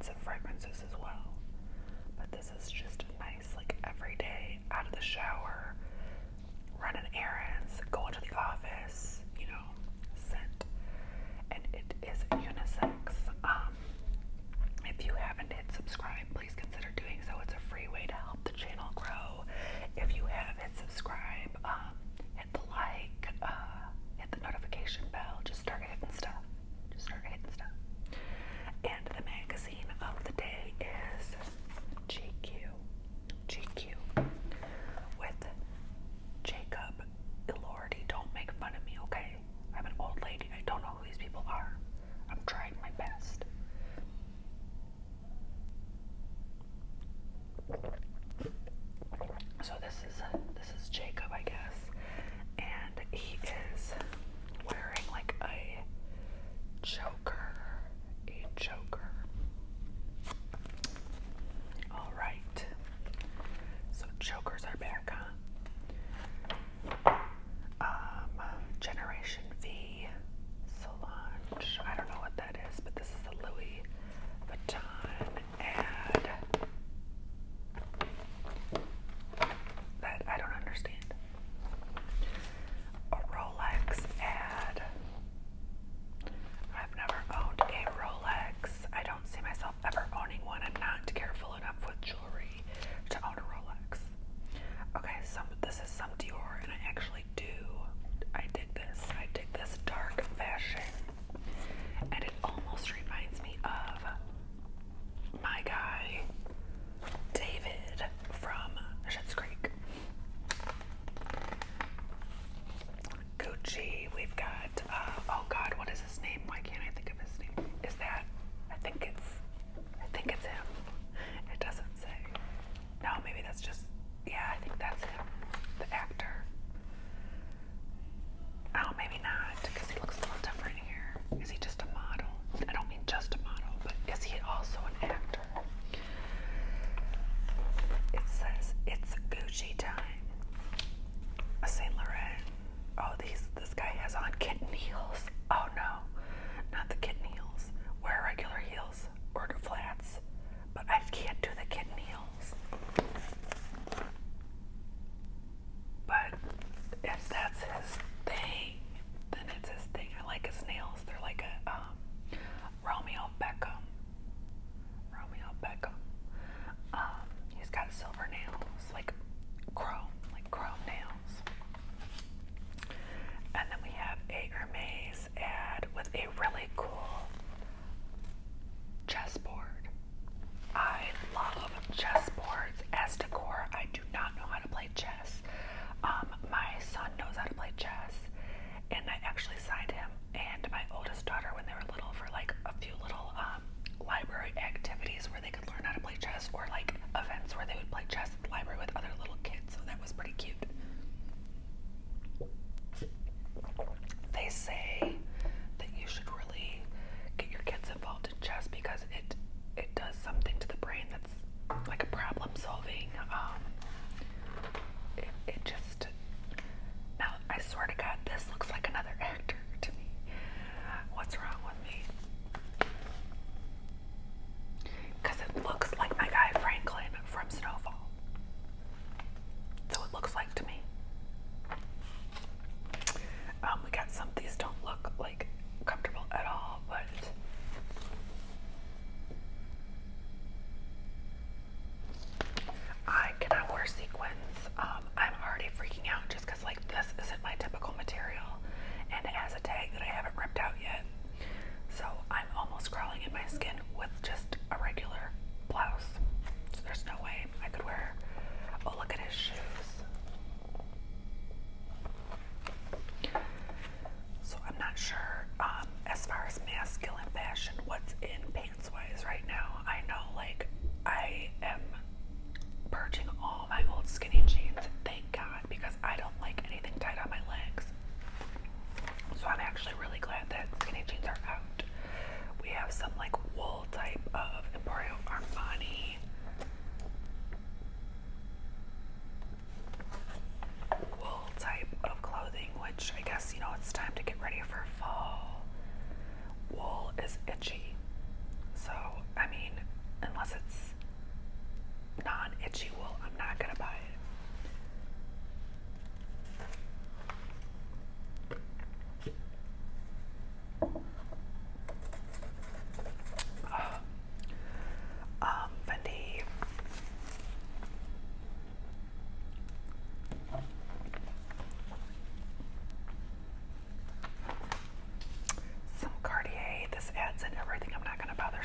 lots of fragrances as well. But this is just a nice, like, everyday, out of the shower, running errands, going to the office, you know, scent. And it is unisex. If you haven't hit subscribe, please consider doing so. It's a free way to help the channel grow. If you have hit subscribe, hit the like, hit the notification bell, just start hitting stuff. Just start hitting stuff. And the magazine of the day is GQ with Jacob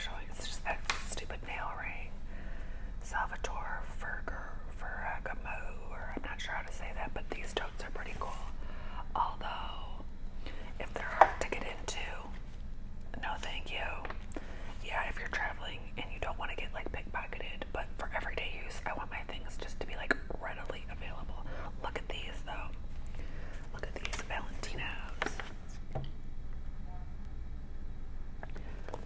showing. It's just that stupid nail ring. Salvatore Ferragamo, or I'm not sure how to say that, but these totes are pretty cool. Although, if they're hard to get into, no thank you. Yeah, if you're traveling and you don't want to get like pickpocketed, but for everyday use, I want my things just to be like readily available. Look at these though. Look at these Valentinos.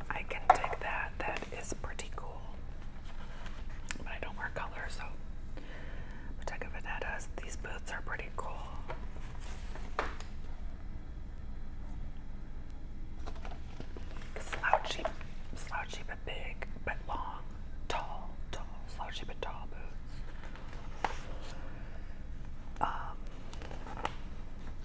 I can dig that. That is pretty cool. But I don't wear color, so Bottega Veneta's. These boots are pretty cool. Slouchy but big, but long, tall, slouchy but tall boots.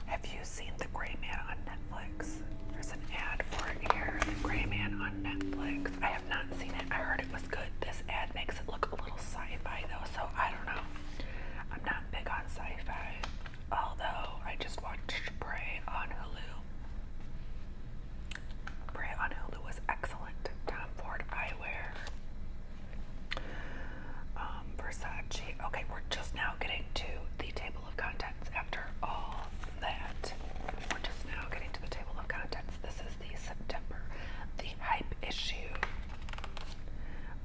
Have you seen The Gray Man on Netflix? There's an ad for it here. The Gray Man on Netflix. I have not seen it. I heard it was good. This ad makes it look a little sci-fi though, so I don't know. I'm not big on sci-fi. Although I just watched Prey on Hulu. Prey on Hulu was excellent. Tom Ford eyewear. Versace. Okay, we're just now getting to the table of contents after all that. We're just now getting to the table of contents. This is the September, the hype issue.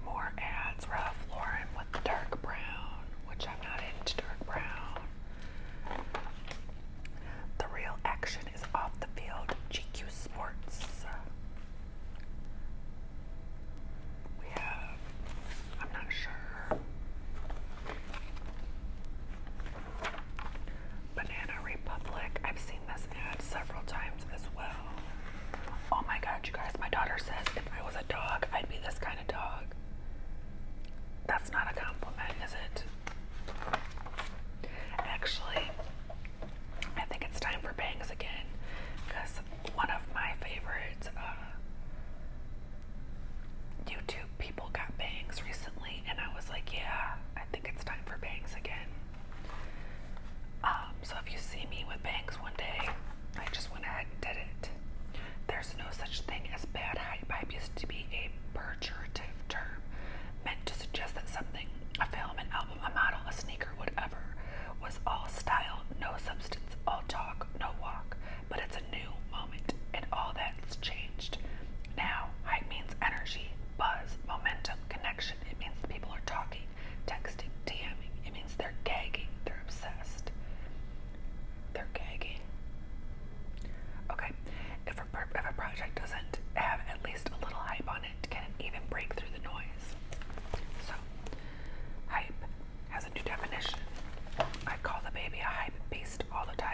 More ads. Ralph Lauren with the dark brown, which I'm not into dark brown. The real action is off the field. GQ Sports. We have, I'm not sure. Banana Republic. I've seen this ad several times as well. Oh my god, you guys, my daughter says if I was a dog, I'd be this kind of dog. That's not a compliment, is it? Actually, I think it's time for bangs again, because one of my favorite YouTube people got bangs recently, and I was like, yeah, I think it's time for bangs again. So if you see me with bangs one day, I just went ahead and did it. There's no such thing as bad hype. Hype used to be a pejorative term meant to suggest that something, a film, an album, a model, a sneaker, whatever, was all style, no substance, all talk, no walk. But it's a new moment, and all that's changed. Now, hype means energy, buzz, momentum, connection. It means people are talking, texting, DMing. It means they're gagging, they're obsessed. They're gagging. Okay, if a project doesn't have at least a little hype on it, can it even break through the noise? So, hype has a new definition. I call the baby a hype beast all the time.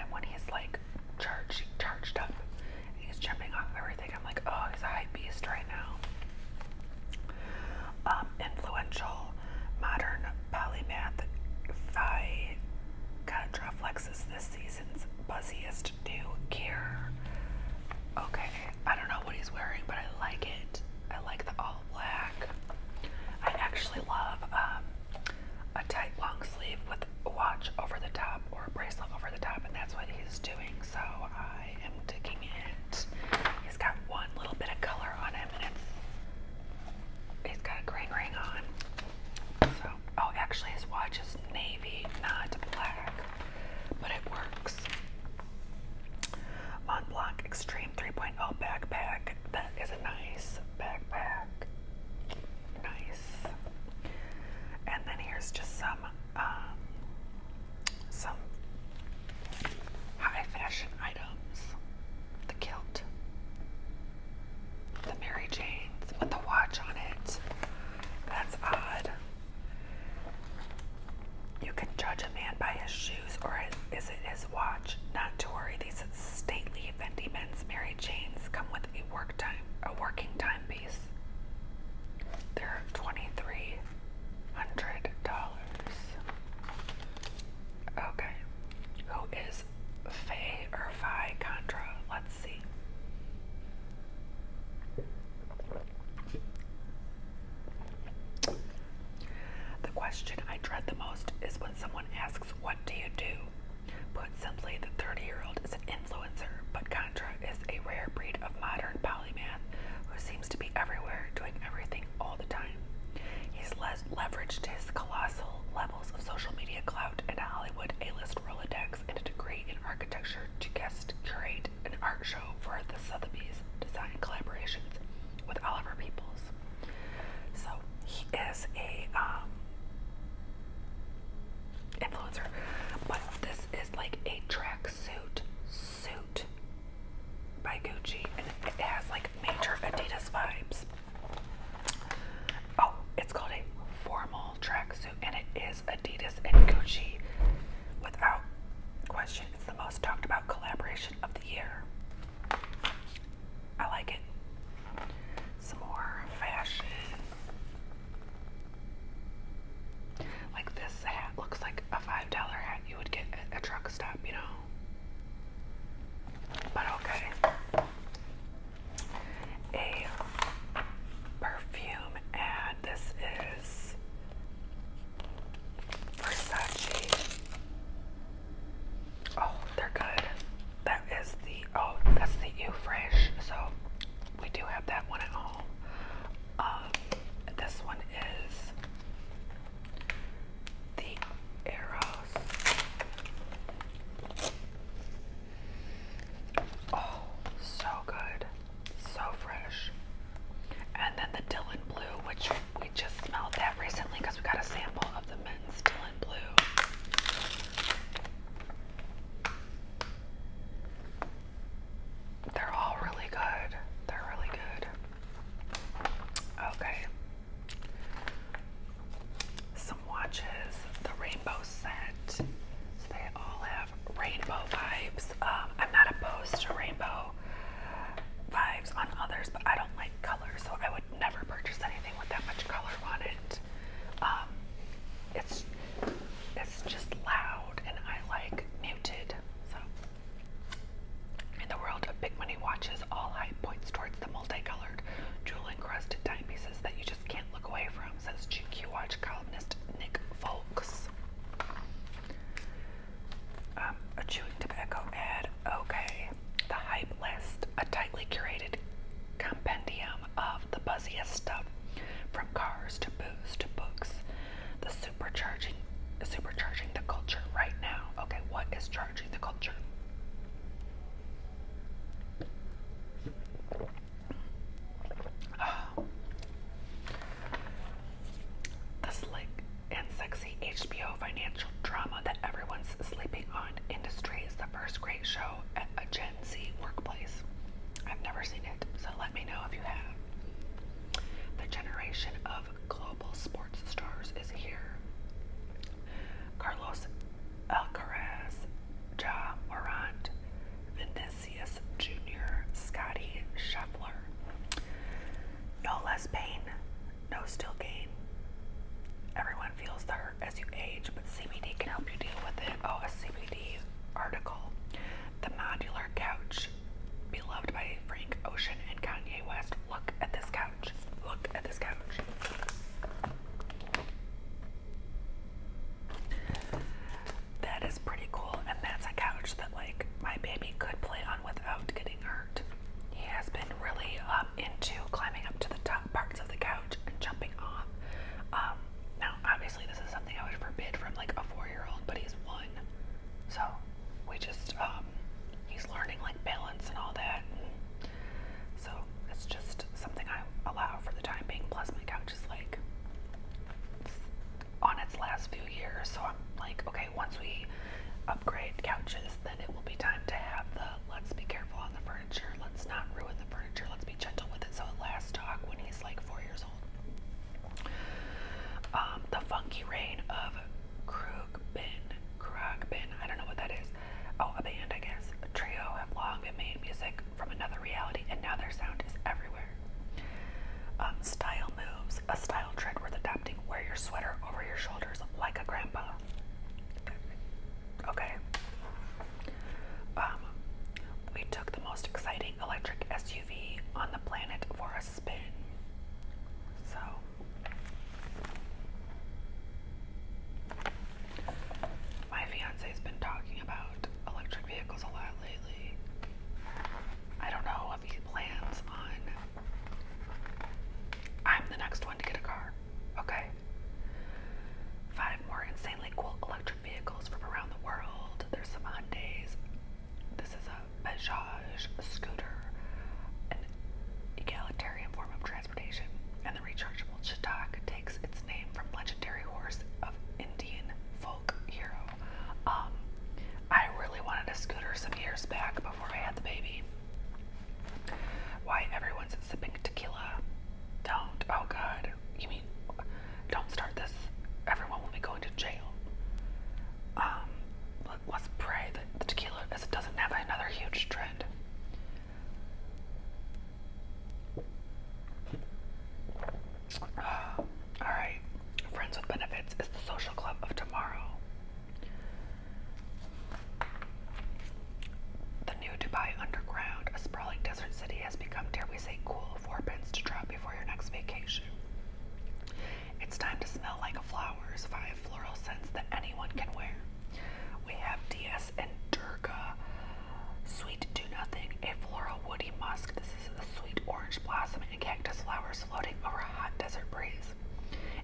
flowers floating over a hot desert breeze.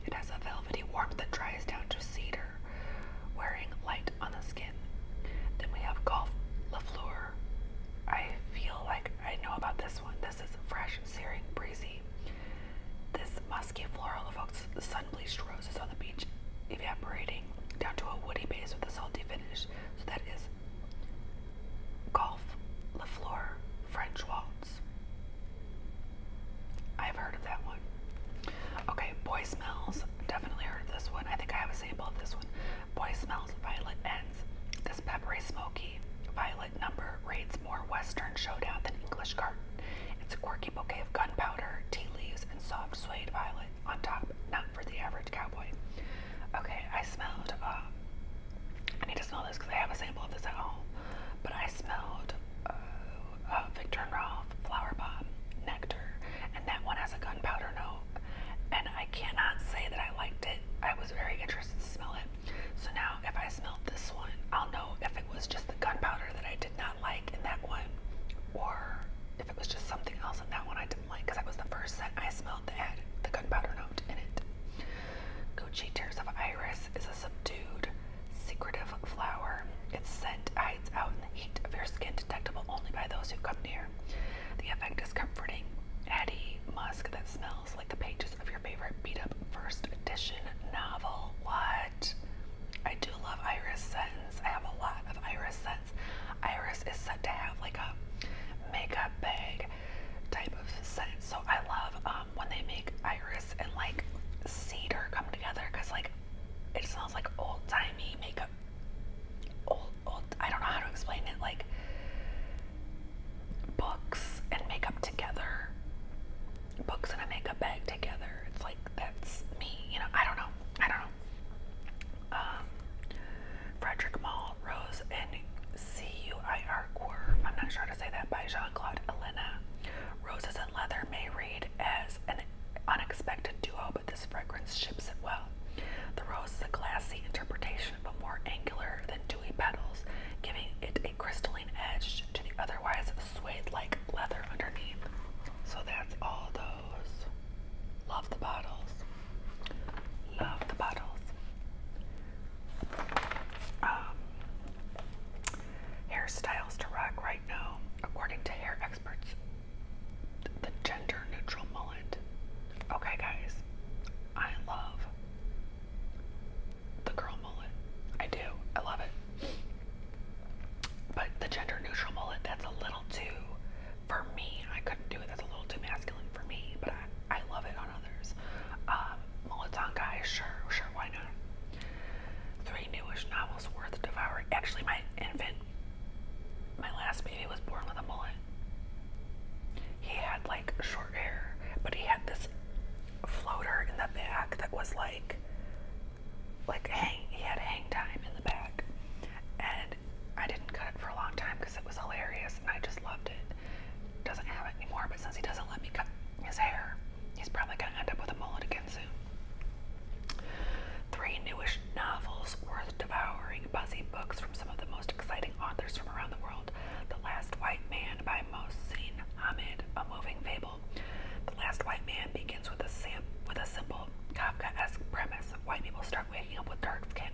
It has a velvety warmth that dries down to cedar, wearing light on the skin. Then we have Golf Lafleur. I feel like I know about this one. This is fresh, searing, breezy. This musky floral evokes the sun-bleached roses on the beach, evaporating down to a woody base with a salty finish. So that is Golf Lafleur French Waltz. I've heard of that one. Okay, Boy Smells. Definitely heard of this one. I think I have a sample of this one. Boy Smells Violet Ends. This peppery, smoky violet number rates more Western showdown than English garden. It's a quirky bouquet of gunpowder, tea leaves, and soft suede violet on top, not for the average cowboy. Okay, I smelled, I need to smell this because I have a sample of this at home, but I smelled Victor and Rolf Flower Bomb Nectar, and that one has a gunpowder note, and I cannot say that I liked it. I was very interested to smell it. So now if I smelled this one, I'll know if it was just the gunpowder that I did not like in that one, or if it was just something else in that one I didn't like, because that was the first scent I smelled that had the gunpowder note in it. Gucci Tears of Iris is a subdued, secretive flower. Its scent hides out in the heat of your skin, detectable only by those who come near. The effect is comforting, heady musk that smells like the pages of your favorite beat-up first edition novel. What? I do love Iris scents. I have a lot of Iris scents. Iris is said to have like a makeup bag type of scent, so I love when they make Iris and like cedar come together, because like it smells like old-timey makeup. Old, I don't know how to explain it, like books and makeup together, books and a makeup bag together. It's like, that's me, you know. I don't know. Frederic Malle Rose and Cuir. I'm not sure how to say that, by Jean-Claude Elena. Roses and leather may read as an unexpected duo, but this fragrance ships it well. The rose is a classy interpretation of a more angular than dewy petals, giving it a crystalline edge to the otherwise suede-like leather underneath. So that's all those. Love the bottles. Love the bottles. Hairstyles to rock right now, according to hair experts, the gender-neutral mullet. Okay, guys, I love the girl mullet. I do. I love it. But the gender-neutral mullet, that's a little too, for me, I couldn't do it. That's a little too masculine for me, but I love it on others. Mullets on guys, sure, why not? 3 newish novels worth devouring. Actually, my last baby was born with a mullet. He had like short hair, but he had this floater in the back that was like he had hang time in the back, and I didn't cut it for a long time because it was hilarious and I just loved it. Doesn't have it anymore, but since he doesn't let me cut his hair, he's probably gonna end up with a mullet again soon. 3 newish novels worth devouring. Buzzy books from some of the most exciting authors from around the world. The Last White Man by Mohsin Hamid, a moving fable. The Last White Man begins with a simple Kafkaesque premise. White people start waking up with dark skin.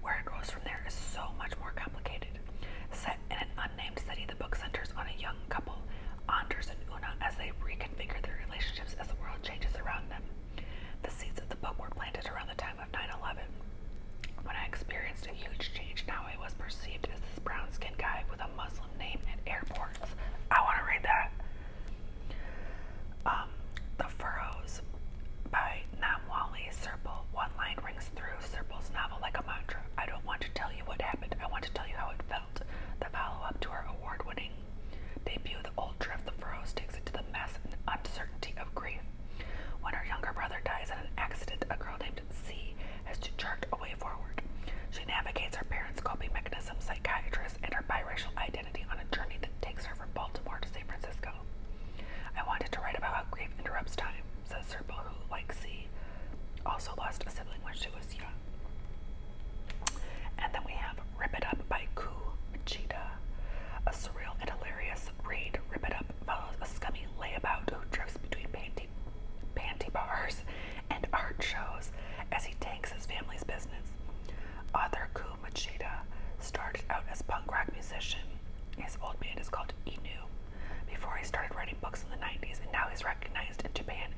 Where it goes from there is so much more complicated. Set in an unnamed city, the book centers on a young couple, Anders and Una, as they reconfigure their relationships as the world changes around them. The seeds of the book were planted around the time of 9/11, when I experienced a huge change in how I was perceived as this brown-skinned guy with a Muslim name at airports. I want to read that. The Furrows by Namwali Serpil. One line rings through Serpil's novel like a mantra. I don't want to tell you what happened. I want to tell you how it felt. The follow-up to her award-winning debut, The Old Drift, The Furrows takes it to the mess and uncertainty of grief. When her younger brother dies in an accident, a girl named C has to chart a way forward. She navigates her parents' coping mechanisms, psychiatrist, and her biracial identity on a journey that takes her from Baltimore to San Francisco. I wanted to write about how grief interrupts time, band is called Inu. Before he started writing books in the 90s, and now he's recognized in Japan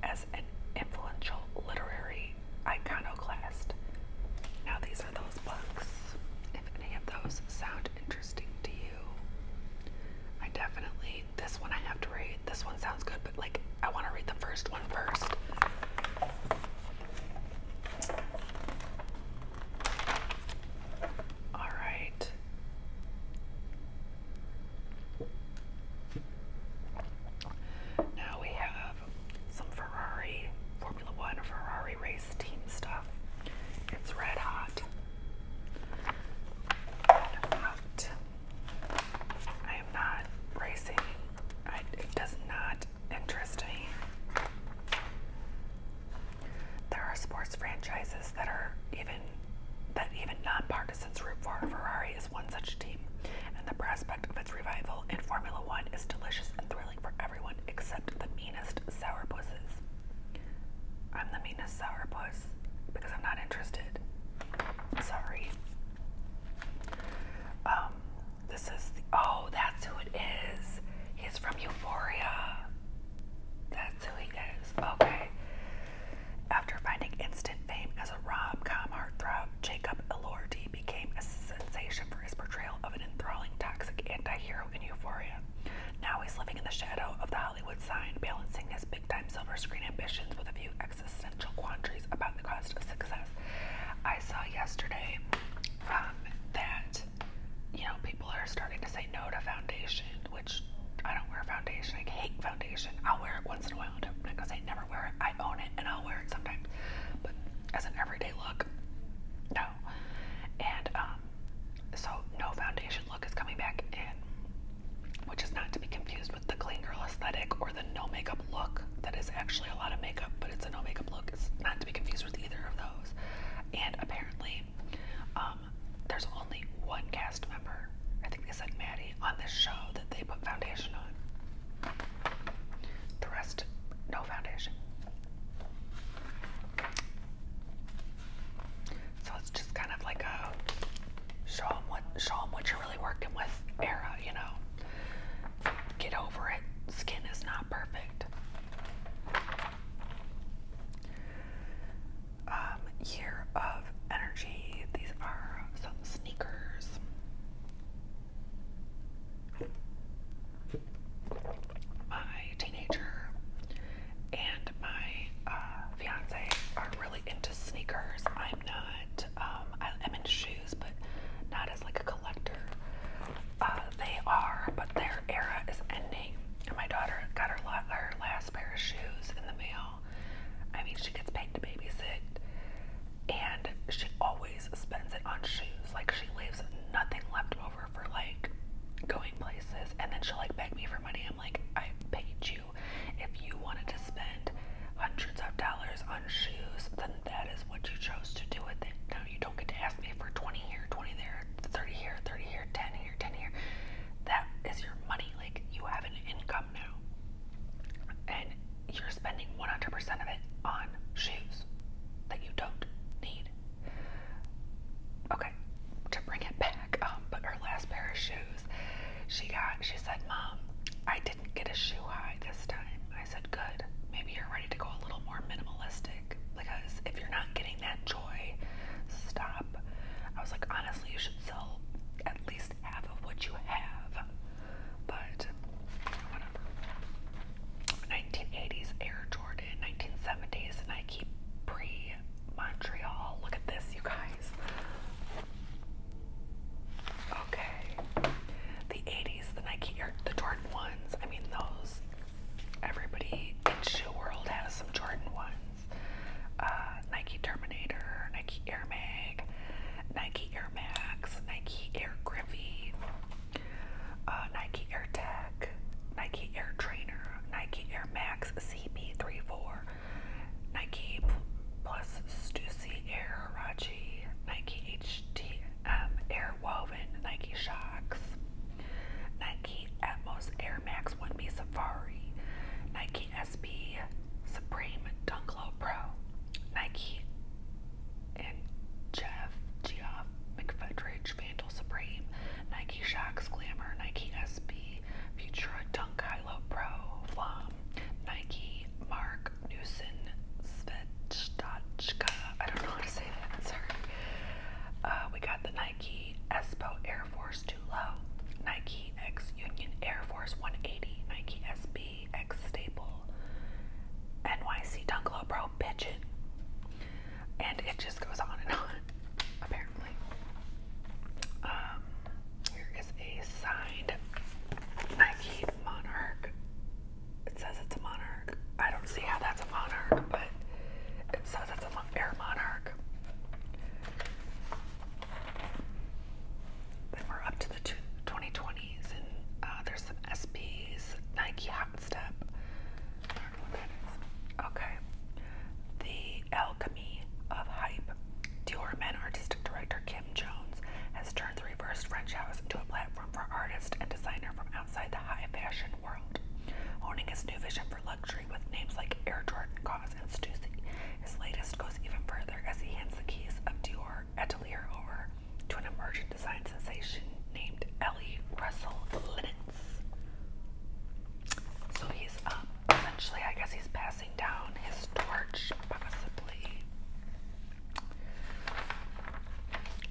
as an influential literary iconoclast. Now these are those books. If any of those sound interesting to you, I definitely, this one I have to read. This one sounds good, but like I want to read the first one first. All right. Now we have some Ferrari, Formula One, Ferrari race team stuff. It's red hot. Red hot. I am not racing. It does not interest me. There are sports franchises that even nonpartisans root for. Ferrari is one such team, and the prospect of its revival in Formula One is delicious and thrilling for everyone except the meanest sourpusses. I'm the meanest sourpuss because I'm not interested. Sorry. This is oh, that's who it is. He's from Euphoria. That's who he is. Okay. After finding instant fame as a rom-com heartthrob, Jacob Elordi became a sensation for his portrayal of an enthralling, toxic anti-hero in Euphoria. Now he's living in the shadow of the Hollywood sign, balancing his big-time silver screen ambitions with a few existential quandaries about the cost of success. I saw yesterday that, people are starting to say no to foundation, which I don't wear foundation. I hate foundation. I'll wear it once in a while. I'm not gonna say never wear it. I own it and I'll wear it sometimes. But as an everyday look, no. And so no foundation look is coming back in, which is not to be confused with the clean girl aesthetic or the no makeup look. That is actually a lot of makeup, but it's a no makeup look. It's not to be confused with either of those. And apparently, there's only one cast member, I think they said Maddie, on this show that they put foundation on. The rest, no foundation. So it's just kind of like a show them what you're really working with era, Get over it. Skin is not perfect. Year of energy. These are some sneakers. My teenager and my fiance are really into sneakers. I'm not. I'm into shoes, but not as like a collector. They are, but their era is ending. And my daughter got her last pair of shoes in the mail. I mean, she gets paid to babysit, and she always spends it on shoes. Like, she leaves nothing left over for like going places, and then she'll like beg me for money. I'm like, I paid you. If you wanted to spend hundreds of dollars on shoes, then that is what you chose to do with it. Now you don't get to ask me for 20 here, 20 there, 30 here, 30 here, 10 here, 10 here. That is your money. Like, you have an income now, and you're spending 100% of it on shoes that you don't need. Okay, to bring it back, but her last pair of shoes, she said, Mom, I didn't get a shoe high this time. I said, good. Maybe you're ready to go a little more minimalistic, because if you're not getting that joy, stop. I was like, honestly, you should sell at least half of what you have. But whatever. 1980s Air Jordan, 1970s Nike midget. And it just goes on and on, apparently. Here is a signed Nike Monarch. It says it's a Monarch. I don't see how that's a Monarch, but it says it's an Air Monarch. Then we're up to the 2020s, and there's some SBs, Nike Hot Step. I don't know what that is. Okay. The Alchemy of Hype. Dior Men artistic director Kim Jones has turned the reversed French house into a platform for artists and designers from outside the high fashion world. Owning his new vision for luxury with names like Air Jordan, COS, and Stussy, his latest goes even further as he hands the keys of Dior Atelier over to an emerging design sensation named Ellie Russell Linens. So he's essentially, I guess he's passing down his torch, possibly.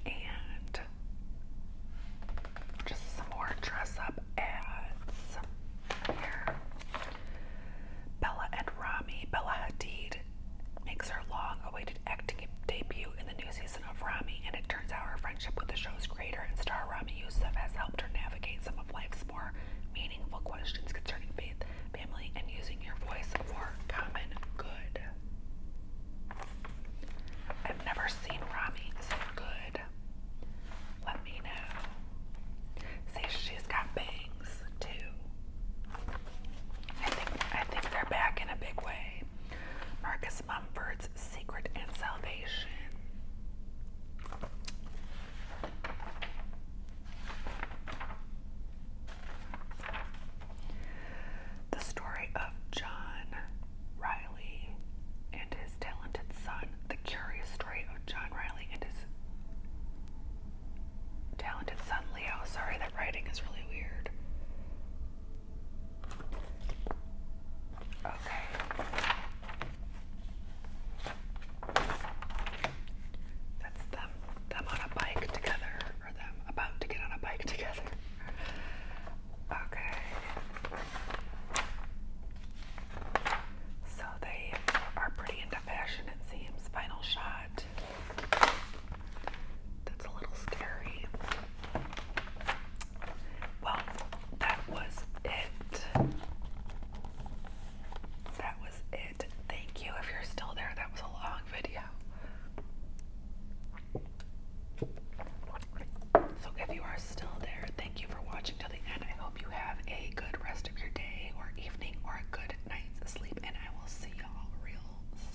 And just some more dress up ads here. Bella and Rami. Bella Hadid makes her long-awaited acting debut in the new season of Rami, and it turns out her friendship with the show's creator and star Rami Youssef has helped her navigate some of life's more meaningful questions concerning faith, family, and using your voice for common good. I've never seen Rami. Is it good? Let me know. See, she's got bangs too. I think they're back in a big way. Marcus Mumford's Secret and Salvation. The story of John Riley and his talented son. The curious story of John Riley and his talented son Leo. Sorry, that writing is really weird. Okay. That's them on a bike together, or them about to get on a bike together. Okay. So they are pretty into fashion, it seems. Final shot. That's a little scary. Well, that was it. That was it. Thank you if you're still there. That was a long video. So if you are still there, thank you for watching till the end. I hope you have a good